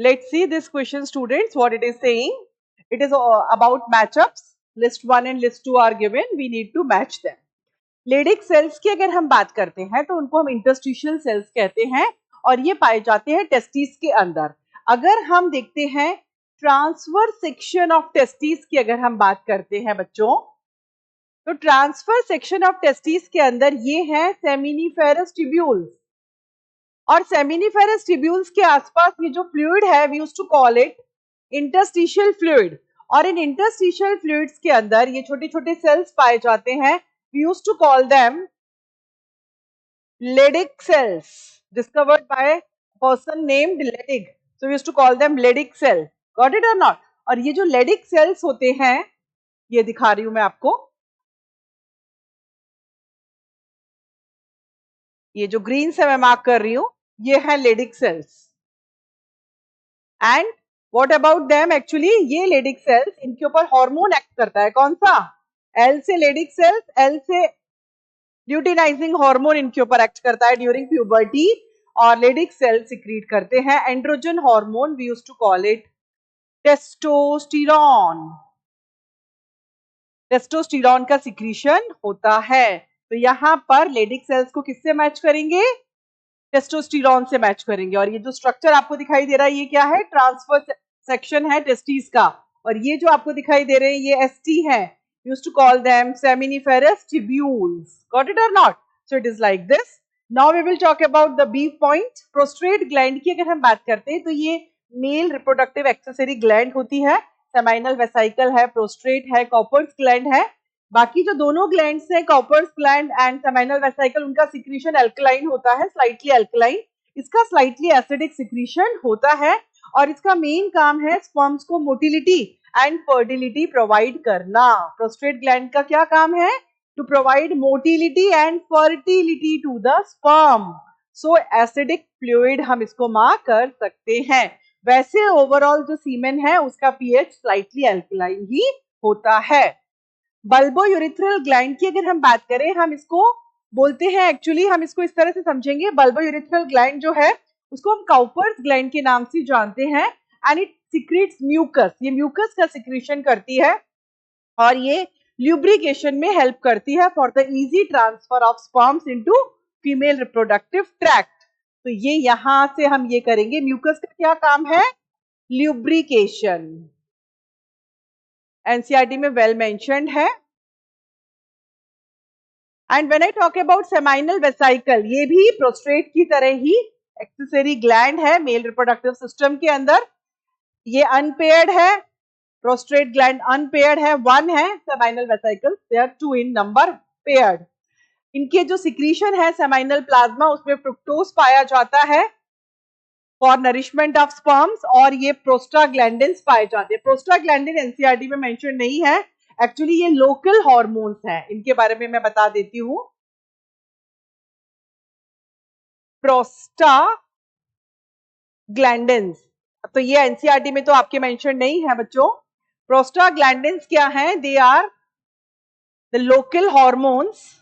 Let's see this question, students, what it is saying. It is about matchups. List 1 and list 2 are given. We need to match them. Leydig cells की अगर हम बात करते हैं तो उनको हम इंटरस्टिशियल सेल्स कहते हैं और ये पाए जाते हैं टेस्टिस के अंदर. अगर हम देखते हैं ट्रांसवर्स सेक्शन ऑफ टेस्टिस की अगर हम बात करते हैं बच्चों, तो ट्रांसफर सेक्शन ऑफ टेस्टिस के अंदर ये है सेमिनिफेरस ट्यूब्यूल्स और सेमिनिफेरस ट्यूब्यूल्स के आसपास ये जो फ्लूइड है we used to call it interstitial fluid. और इन इंटरस्टिशियल फ्लूइड्स के अंदर ये छोटे छोटे सेल्स पाए जाते हैं. We used to call them Leydig cells, discovered by a person named Leydig. So we used to call them Leydig cell. Got it or not? और ये जो Leydig cells होते हैं, ये दिखा रही हूं मैं आपको. ये जो ग्रीन से मैं मार्क कर रही हूं, ये है Leydig cells. And what about them? Actually, ये Leydig cells, इनके ऊपर हार्मोन एक्ट करता है. कौन सा? L से Leydig cells, L से ल्यूटिनाइजिंग हार्मोन इनके ऊपर एक्ट करता है ड्यूरिंग प्यूबर्टी और Leydig सेल्स सिक्रीट करते हैं androgen hormone. We used to call it testosterone. Testosterone का सिक्रीशन होता है. तो यहाँ पर Leydig सेल्स को किससे मैच करेंगे? टेस्टोस्टेरोन से मैच करेंगे. और ये जो स्ट्रक्चर आपको दिखाई दे रहा है ये क्या है? ट्रांसफर सेक्शन है टेस्टिस का. और ये जो आपको दिखाई दे रहे हैं ये ST है. Used to call them seminiferous tubules. Got it or not? So it is like this. Now we will talk about the B point. Prostrate gland की अगर हम बात करते हैं तो ये मेल रिप्रोडक्टिव एक्सेसरी ग्लैंड होती है. सेमाइनल वेसिकल है, प्रोस्ट्रेट है, कॉपर्स ग्लैंड है. बाकी जो दोनों ग्लैंड्स हैं, Cowper's gland and seminal vesicle, उनका सिक्रीशन एल्कलाइन होता है, स्लाइटली एल्कलाइन. इसका स्लाइटली एसिडिक सिक्रीशन होता है और इसका मेन काम है स्पर्म्स को मोटिलिटी एंड फर्टिलिटी प्रोवाइड करना. प्रोस्ट्रेट ग्लैंड का क्या काम है? To provide motility and fertility to the sperm. So acidic fluid हम इसको मार्क कर सकते हैं. वैसे ओवरऑल जो सीमेन है उसका पीएच स्लाइटली अल्कलाइन ही होता है. बल्बोयूरेथ्रल ग्लैंड की अगर हम बात करें, हम इसको बोलते हैं, एक्चुअली हम इसको इस तरह से समझेंगे, बल्बोयूरेथ्रल ग्लैंड जो है उसको हम काउपर्स ग्लैंड के नाम से जानते हैं. And it secretes mucus. ये म्यूकस का सिक्रीशन करती है और ये ल्यूब्रिकेशन में हेल्प करती है for the easy transfer of sperms into female reproductive tract. तो ये यहां से हम ये करेंगे. म्यूकस का क्या काम है? ल्यूब्रिकेशन. एनसीईआरटी में वेल मेंशन्ड है. And when I talk about seminal vesicle, ये भी प्रोस्ट्रेट की तरह ही एक्सेसरी ग्लैंड है मेल रिप्रोडक्टिव सिस्टम के अंदर. ये अनपेयर्ड है. प्रोस्ट्रेट ग्लैंड अनपेयर्ड है, 1 है. Seminal vesicle they are 2 in number, paired. इनके जो सिक्रीशन है सेमाइनल प्लाज्मा, उसमें फ्रुक्टोज पाया जाता है फॉर नरिशमेंट ऑफ स्पर्म्स और ये प्रोस्टाग्लैंडिन्स पाए जाते हैं. प्रोस्टाग्लैंडिन एनसीईआरटी में मेंशन नहीं है. एक्चुअली ये लोकल हार्मोन्स हैं. इनके बारे में मैं बता देती हूँ. प्रोस्टाग्लैंडिन्स, तो ये एनसीईआरटी में तो आपके मेंशन नहीं है बच्चों. प्रोस्टाग्लैंडिन्स क्या हैं? They are the local hormones.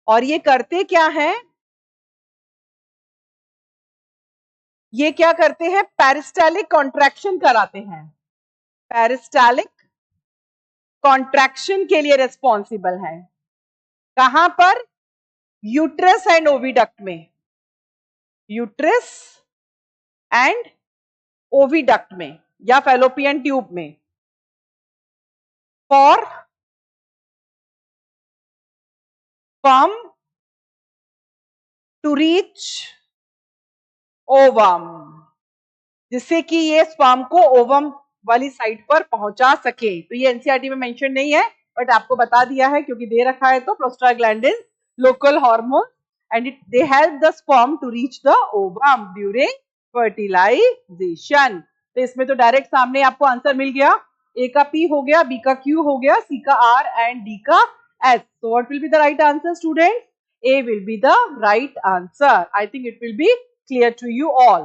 और ये करते क्या हैं? ये क्या करते हैं? पेरिस्टालिक कॉन्ट्रैक्शन कराते हैं. पेरिस्टालिक कॉन्ट्रैक्शन के लिए रिस्पॉन्सिबल है. कहां पर? यूट्रस एंड ओविडक्ट में. यूट्रस एंड ओविडक्ट में या फैलोपियन ट्यूब में. For sperm to reach ovum, जिससे कि ये स्पर्म को ओवम वाली साइड पर पहुंचा सके. तो ये एनसीईआरटी में मेंशन नहीं है बट आपको बता दिया है क्योंकि दे रखा है. तो prostaglandin local hormone and it they help the sperm to reach the ovum during fertilization. तो इसमें तो डायरेक्ट सामने आपको आंसर मिल गया. ए का पी हो गया, बी का क्यू हो गया, सी का आर एंड डी का S. So what will be the right answer, students? A will be the right answer. I think it will be clear to you all.